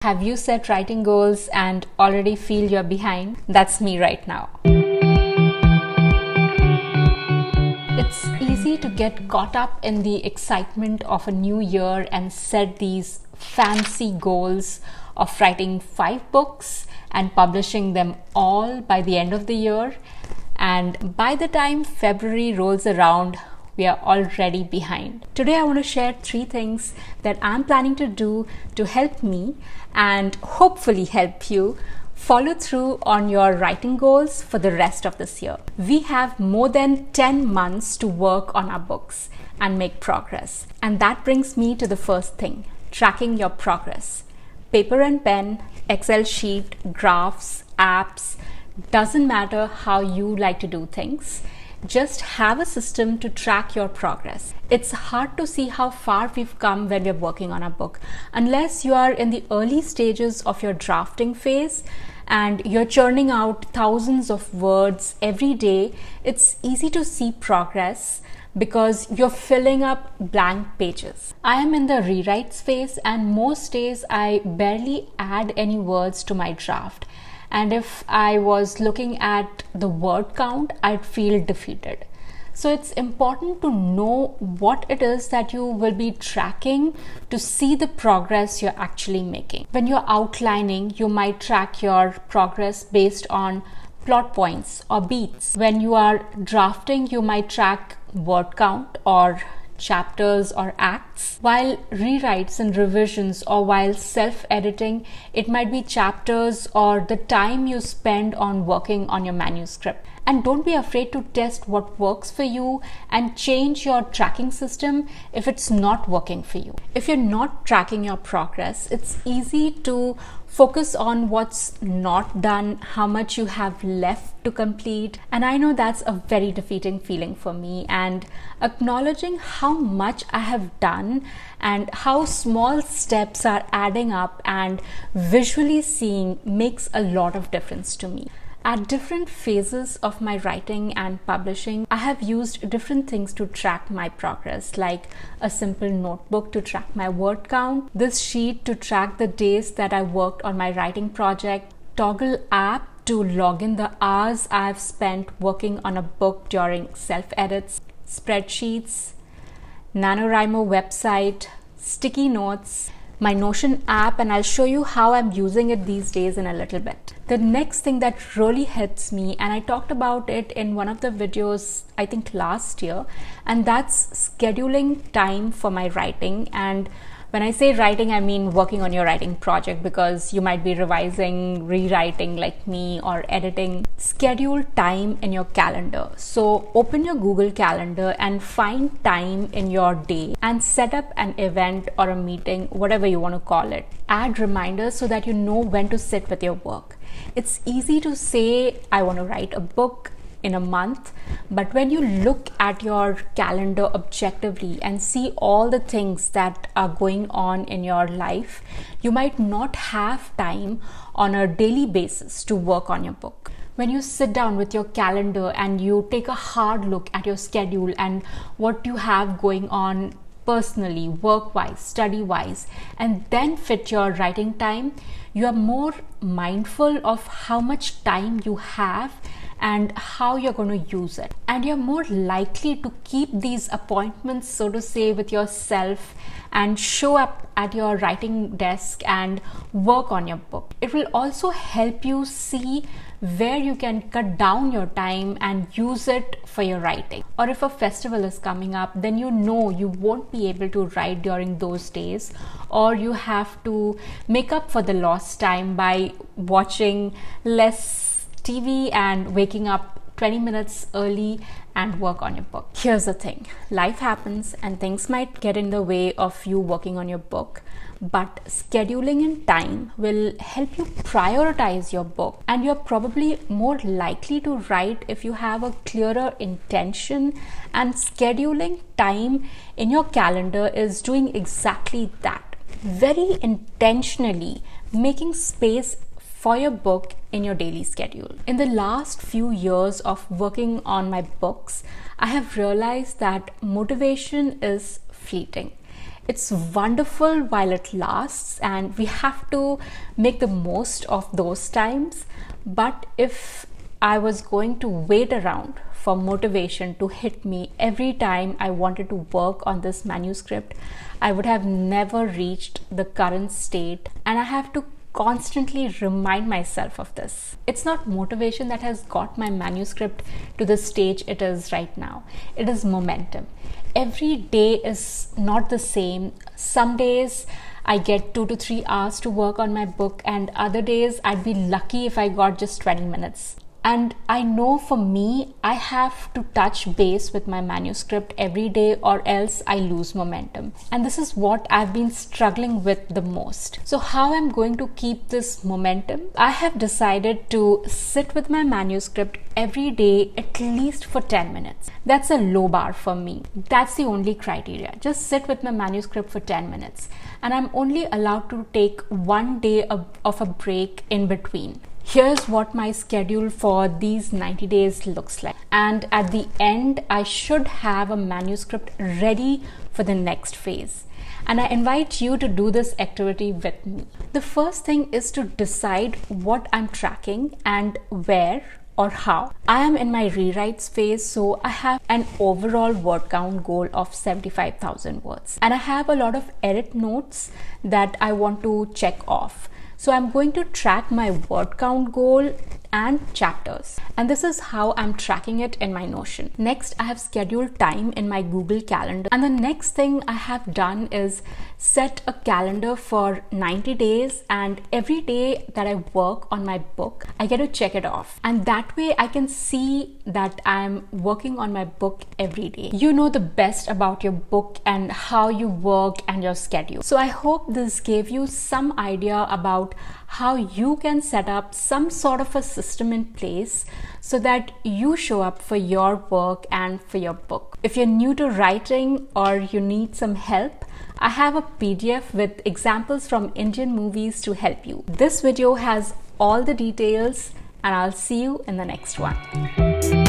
Have you set writing goals and already feel you're behind? That's me right now. It's easy to get caught up in the excitement of a new year and set these fancy goals of writing 5 books and publishing them all by the end of the year. And by the time February rolls around, we are already behind. Today I want to share 3 things that I'm planning to do to help me and hopefully help you follow through on your writing goals for the rest of this year. We have more than 10 months to work on our books and make progress. And that brings me to the first thing, tracking your progress. Paper and pen, Excel sheet, graphs, apps, doesn't matter how you like to do things. Just have a system to track your progress. It's hard to see how far we've come when we're working on a book. Unless you are in the early stages of your drafting phase and you're churning out thousands of words every day, it's easy to see progress because you're filling up blank pages. I am in the rewrites phase and most days I barely add any words to my draft. And if I was looking at the word count, I'd feel defeated. So it's important to know what it is that you will be tracking to see the progress you're actually making. When you're outlining, you might track your progress based on plot points or beats. When you are drafting, you might track word count or chapters or acts. While rewrites and revisions or while self-editing, it might be chapters or the time you spend on working on your manuscript. And don't be afraid to test what works for you and change your tracking system if it's not working for you. If you're not tracking your progress, it's easy to focus on what's not done, how much you have left to complete. And I know that's a very defeating feeling for me. And acknowledging how much I have done and how small steps are adding up and visually seeing makes a lot of difference to me. At different phases of my writing and publishing, I have used different things to track my progress, like a simple notebook to track my word count, this sheet to track the days that I worked on my writing project, Toggle app to log in the hours I've spent working on a book during self-edits, spreadsheets, NaNoWriMo website, sticky notes, my Notion app, and I'll show you how I'm using it these days in a little bit. The next thing that really helps me, and I talked about it in one of the videos I think last year, and that's scheduling time for my writing. And when I say writing, I mean working on your writing project, because you might be revising, rewriting like me, or editing. Schedule time in your calendar. So open your Google Calendar and find time in your day and set up an event or a meeting, whatever you want to call it. Add reminders so that you know when to sit with your work. It's easy to say, I want to write a book in a month, but when you look at your calendar objectively and see all the things that are going on in your life, you might not have time on a daily basis to work on your book. When you sit down with your calendar and you take a hard look at your schedule and what you have going on personally, work-wise, study-wise, and then fit your writing time, you are more mindful of how much time you have and how you're going to use it. And you're more likely to keep these appointments, so to say, with yourself and show up at your writing desk and work on your book. It will also help you see where you can cut down your time and use it for your writing. Or if a festival is coming up, then you know you won't be able to write during those days, or you have to make up for the lost time by watching less TV and waking up 20 minutes early and work on your book. Here's the thing, life happens and things might get in the way of you working on your book, but scheduling in time will help you prioritize your book, and you're probably more likely to write if you have a clearer intention. And scheduling time in your calendar is doing exactly that, very intentionally making space for your book in your daily schedule. In the last few years of working on my books, I have realized that motivation is fleeting. It's wonderful while it lasts, and we have to make the most of those times. But if I was going to wait around for motivation to hit me every time I wanted to work on this manuscript, I would have never reached the current state, and I have to constantly remind myself of this. It's not motivation that has got my manuscript to the stage it is right now. It is momentum. Every day is not the same. Some days I get 2 to 3 hours to work on my book, and other days I'd be lucky if I got just 20 minutes. And I know for me, I have to touch base with my manuscript every day, or else I lose momentum. And this is what I've been struggling with the most. So how I'm going to keep this momentum? I have decided to sit with my manuscript every day at least for 10 minutes. That's a low bar for me. That's the only criteria. Just sit with my manuscript for 10 minutes. And I'm only allowed to take one day of a break in between. Here's what my schedule for these 90 days looks like. And at the end, I should have a manuscript ready for the next phase. And I invite you to do this activity with me. The first thing is to decide what I'm tracking and where or how. I am in my rewrites phase, so I have an overall word count goal of 75,000 words. And I have a lot of edit notes that I want to check off. So I'm going to track my word count goal and chapters. And this is how I'm tracking it in my Notion. Next, I have scheduled time in my Google Calendar. And the next thing I have done is set a calendar for 90 days. And every day that I work on my book, I get to check it off. And that way I can see that I'm working on my book every day. You know the best about your book and how you work and your schedule. So I hope this gave you some idea about how you can set up some sort of a system in place so that you show up for your work and for your book. If you're new to writing or you need some help, I have a PDF with examples from Indian movies to help you. This video has all the details, and I'll see you in the next one.